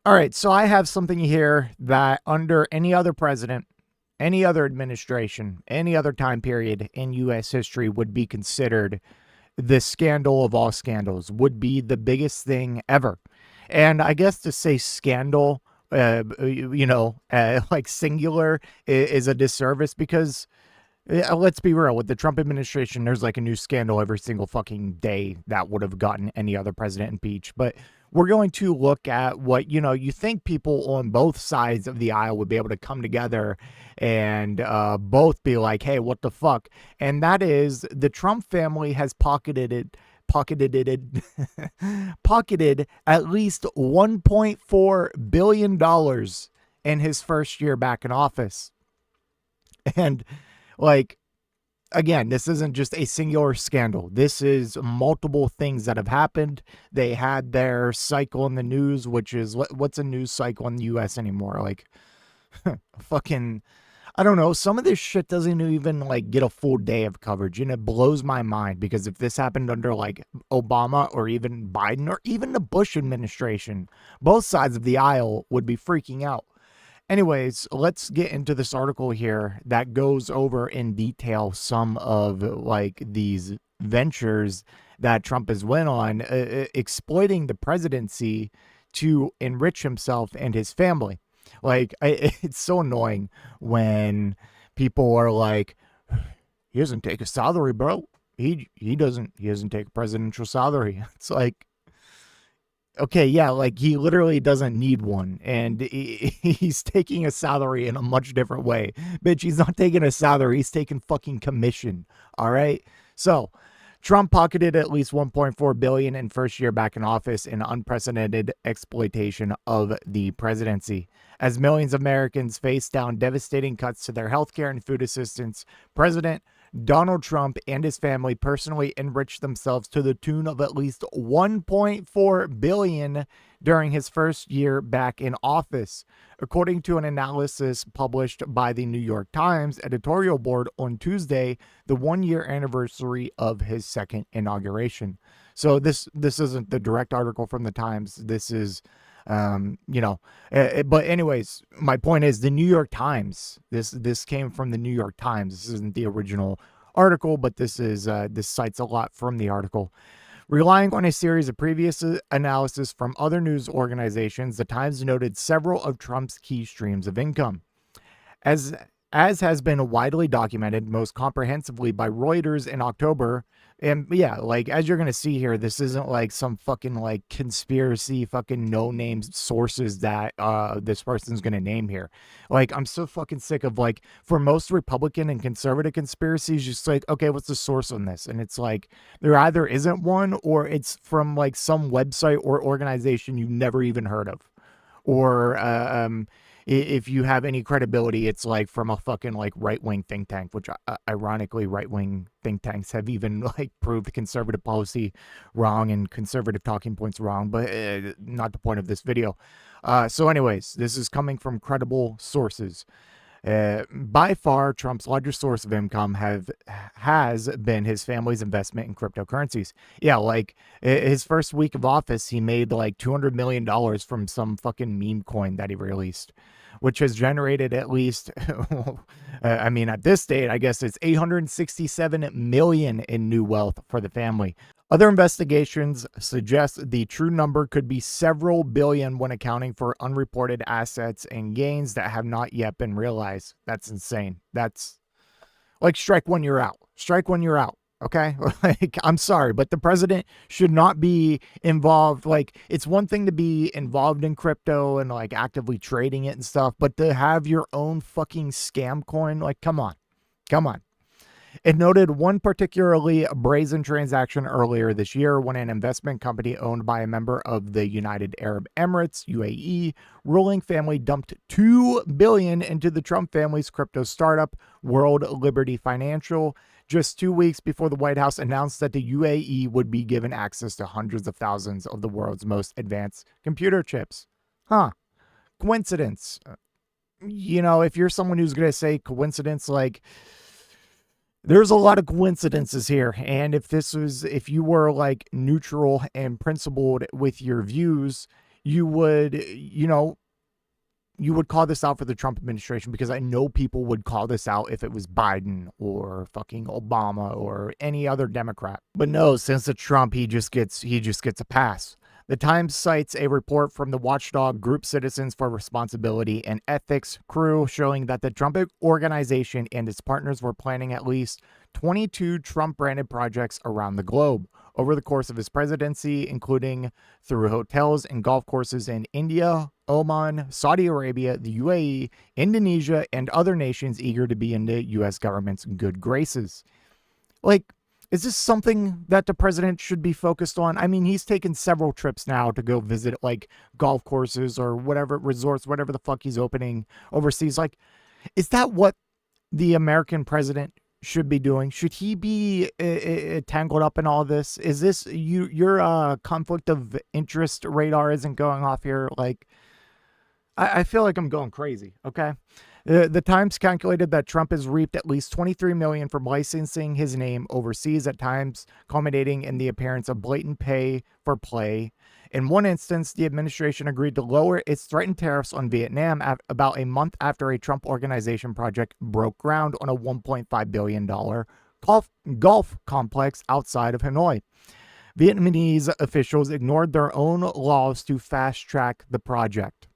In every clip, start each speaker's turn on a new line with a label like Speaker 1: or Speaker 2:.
Speaker 1: All right, so I have something here that under any other president, any other administration, any other time period in U.S. history would be considered the scandal of all scandals, would be the biggest thing ever. And I guess to say scandal, like singular is a disservice because let's be real, with the Trump administration, there's like a new scandal every single fucking day that would have gotten any other president impeached. But we're going to look at what, you think people on both sides of the aisle would be able to come together and both be like, hey, what the fuck? And that is the Trump family has pocketed at least $1.4 billion in his first year back in office. And like, again, this isn't just a singular scandal. This is multiple things that have happened. They had their cycle in the news, which is what's a news cycle in the U.S. anymore? Like, fucking, I don't know. Some of this shit doesn't even like get a full day of coverage, and it blows my mind because if this happened under like Obama or even Biden or even the Bush administration, both sides of the aisle would be freaking out. Anyways, let's get into this article here that goes over in detail some of like these ventures that Trump has went on, exploiting the presidency to enrich himself and his family. Like, it's so annoying when people are like, he doesn't take a salary, bro. He doesn't take a presidential salary. It's like, okay, yeah, like he literally doesn't need one, and he's taking a salary in a much different way. Bitch, he's not taking a salary, he's taking fucking commission, all right? So, Trump pocketed at least $1.4 billion in first year back in office in unprecedented exploitation of the presidency. As millions of Americans face down devastating cuts to their health care and food assistance, President Donald Trump and his family personally enriched themselves to the tune of at least $1.4 billion during his first year back in office, according to an analysis published by the New York Times editorial board on Tuesday, the one-year anniversary of his second inauguration. So this isn't the direct article from the Times. This is but anyways, my point is the New York Times, this came from the New York Times. This isn't the original article, but this cites a lot from the article. Relying on a series of previous analysis from other news organizations, the Times noted several of Trump's key streams of income. As has been widely documented most comprehensively by Reuters in October. And yeah, like as you're going to see here, this isn't like some fucking like conspiracy fucking no names sources that this person's going to name here. Like I'm so fucking sick of like for most Republican and conservative conspiracies, just like, okay, what's the source on this? And it's like there either isn't one or it's from like some website or organization you've never even heard of. Or if you have any credibility, it's like from a fucking like right-wing think tank, which ironically right-wing think tanks have even like proved conservative policy wrong and conservative talking points wrong, but not the point of this video. So anyways, this is coming from credible sources. By far, Trump's largest source of income has been his family's investment in cryptocurrencies. Yeah, like his first week of office, he made like $200 million from some fucking meme coin that he released, which has generated at least, I mean, at this date, I guess it's $867 million in new wealth for the family. Other investigations suggest the true number could be several billion when accounting for unreported assets and gains that have not yet been realized. That's insane. That's like strike when you're out. Strike when you're out. Okay. Like, I'm sorry, but the president should not be involved. Like, it's one thing to be involved in crypto and like actively trading it and stuff, but to have your own fucking scam coin, like, come on. Come on. It noted one particularly brazen transaction earlier this year when an investment company owned by a member of the United Arab Emirates, UAE, ruling family dumped $2 billion into the Trump family's crypto startup, World Liberty Financial, just 2 weeks before the White House announced that the UAE would be given access to hundreds of thousands of the world's most advanced computer chips. Huh. Coincidence. If you're someone who's going to say coincidence, like, there's a lot of coincidences here. And if you were like neutral and principled with your views, you would, you would call this out for the Trump administration, because I know people would call this out if it was Biden or fucking Obama or any other Democrat. But no, since it's Trump, he just gets a pass. The Times cites a report from the watchdog group Citizens for Responsibility and Ethics crew showing that the Trump organization and its partners were planning at least 22 Trump-branded projects around the globe over the course of his presidency, including through hotels and golf courses in India, Oman, Saudi Arabia, the UAE, Indonesia, and other nations eager to be in the U.S. government's good graces. Like, is this something that the president should be focused on? I mean, he's taken several trips now to go visit like golf courses or whatever resorts, whatever the fuck he's opening overseas. Like, is that what the American president should be doing? Should he be tangled up in all this? Is this your conflict of interest radar isn't going off here? Like, I feel like I'm going crazy. Okay. The Times calculated that Trump has reaped at least $23 million from licensing his name overseas, at times culminating in the appearance of blatant pay for play. In one instance, the administration agreed to lower its threatened tariffs on Vietnam about a month after a Trump Organization project broke ground on a $1.5 billion golf complex outside of Hanoi. Vietnamese officials ignored their own laws to fast-track the project.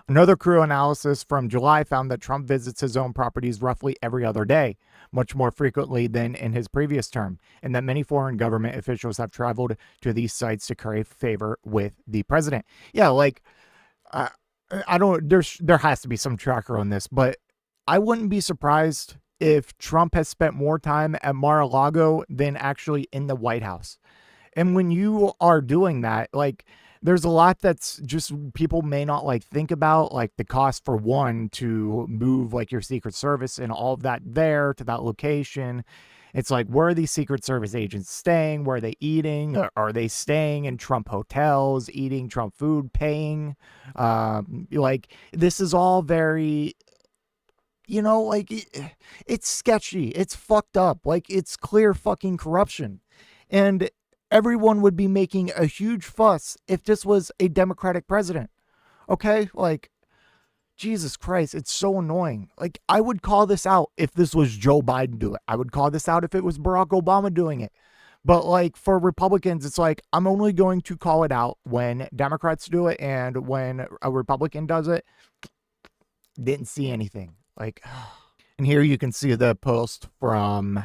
Speaker 1: Another crew analysis from July found that Trump visits his own properties roughly every other day, much more frequently than in his previous term, and that many foreign government officials have traveled to these sites to curry favor with the president. Yeah, like, I don't, there has to be some tracker on this, but I wouldn't be surprised if Trump has spent more time at Mar-a-Lago than actually in the White House. And when you are doing that, like, there's a lot that's just people may not like think about, like the cost for one to move like your Secret Service and all of that there to that location. It's like, where are these Secret Service agents staying? Where are they eating? Are they staying in Trump hotels, eating Trump food, paying? Like, this is all very, like it's sketchy. It's fucked up. Like, it's clear fucking corruption. And everyone would be making a huge fuss if this was a Democratic president. Okay? Like, Jesus Christ, it's so annoying. Like, I would call this out if this was Joe Biden doing it. I would call this out if it was Barack Obama doing it. But, like, for Republicans, it's like, I'm only going to call it out when Democrats do it, and when a Republican does it, didn't see anything. Like, and here you can see the post from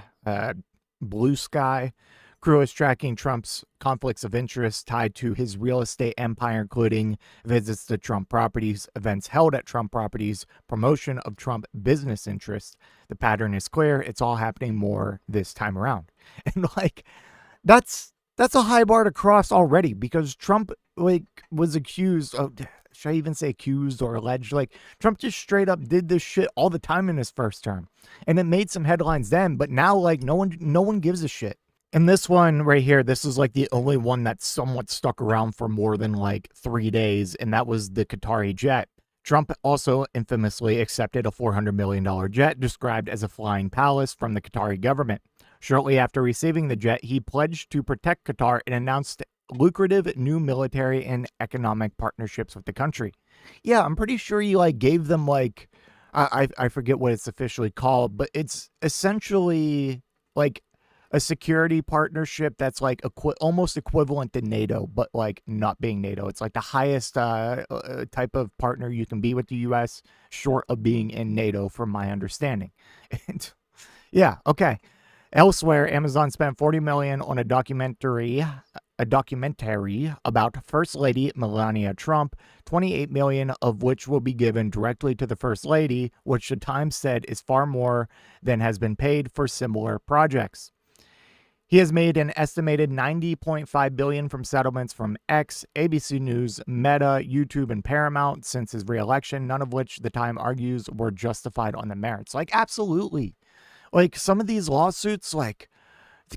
Speaker 1: Blue Sky. Crew is tracking Trump's conflicts of interest tied to his real estate empire, including visits to Trump properties, events held at Trump properties, promotion of Trump business interests. The pattern is clear. It's all happening more this time around. And like, that's a high bar to cross already, because Trump like was accused of, should I even say accused or alleged? Like, Trump just straight up did this shit all the time in his first term. And it made some headlines then, but now like no one gives a shit. And this one right here, this is like the only one that somewhat stuck around for more than like 3 days, and that was the Qatari jet. Trump also infamously accepted a $400 million jet described as a flying palace from the Qatari government. Shortly after receiving the jet, he pledged to protect Qatar and announced lucrative new military and economic partnerships with the country. Yeah, I'm pretty sure he like gave them like, I forget what it's officially called, but it's essentially like a security partnership that's like almost equivalent to NATO, but like not being NATO. It's like the highest type of partner you can be with the U.S. short of being in NATO, from my understanding. And yeah, okay. Elsewhere, Amazon spent $40 million on a documentary about First Lady Melania Trump, $28 million of which will be given directly to the First Lady, which the Times said is far more than has been paid for similar projects. He has made an estimated $90.5 billion from settlements from X, ABC News, Meta, YouTube, and Paramount since his re-election, none of which the Times argues were justified on the merits. Like, absolutely. Like, some of these lawsuits, like,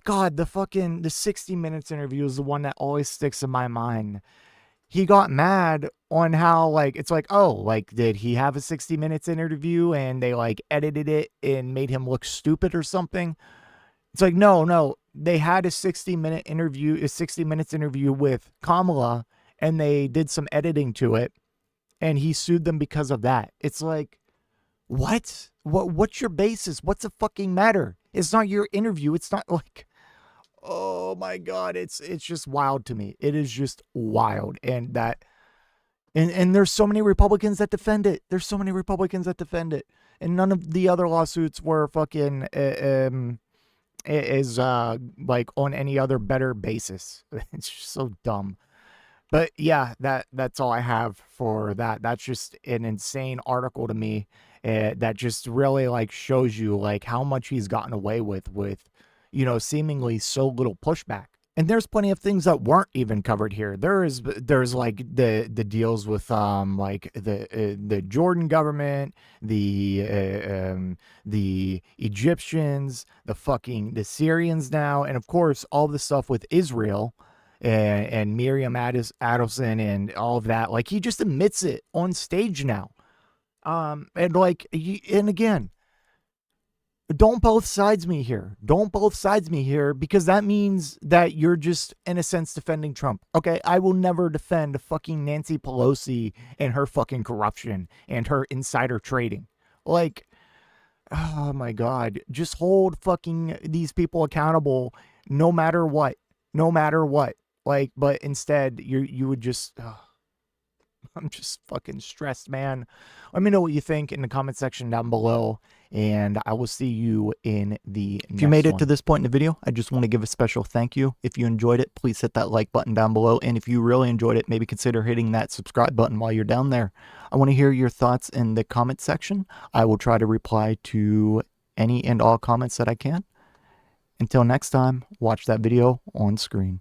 Speaker 1: God, the 60 Minutes interview is the one that always sticks in my mind. He got mad on how, like, it's like, oh, like, did he have a 60 Minutes interview and they, like, edited it and made him look stupid or something? It's like, no, they had a 60 Minutes interview with Kamala, and they did some editing to it, and he sued them because of that. It's like, what? What's your basis? What's the fucking matter? It's not your interview. It's not like, oh my God, it's just wild to me. It is just wild. And that, and there's so many Republicans that defend it. There's so many Republicans that defend it. And none of the other lawsuits were fucking is like on any other better basis. It's just so dumb. But yeah, that's all I have for that. That's just an insane article to me. That just really like shows you like how much he's gotten away with, seemingly so little pushback. And there's plenty of things that weren't even covered here. There's like the deals with like the Jordan government, the Egyptians, the Syrians now, and of course all the stuff with Israel and Miriam Adelson and all of that. Like he just admits it on stage now. And like, and again, don't both sides me here. Don't both sides me here, because that means that you're just, in a sense, defending Trump. Okay, I will never defend fucking Nancy Pelosi and her fucking corruption and her insider trading. Like, oh my God, just hold fucking these people accountable no matter what. No matter what. Like, but instead, you would just... I'm just fucking stressed, man. Let me know what you think in the comment section down below, and I will see you in the next one. If you made it to this point in the video, I just want to give a special thank you. If you enjoyed it, please hit that like button down below, and if you really enjoyed it, maybe consider hitting that subscribe button while you're down there. I want to hear your thoughts in the comment section. I will try to reply to any and all comments that I can. Until next time, watch that video on screen.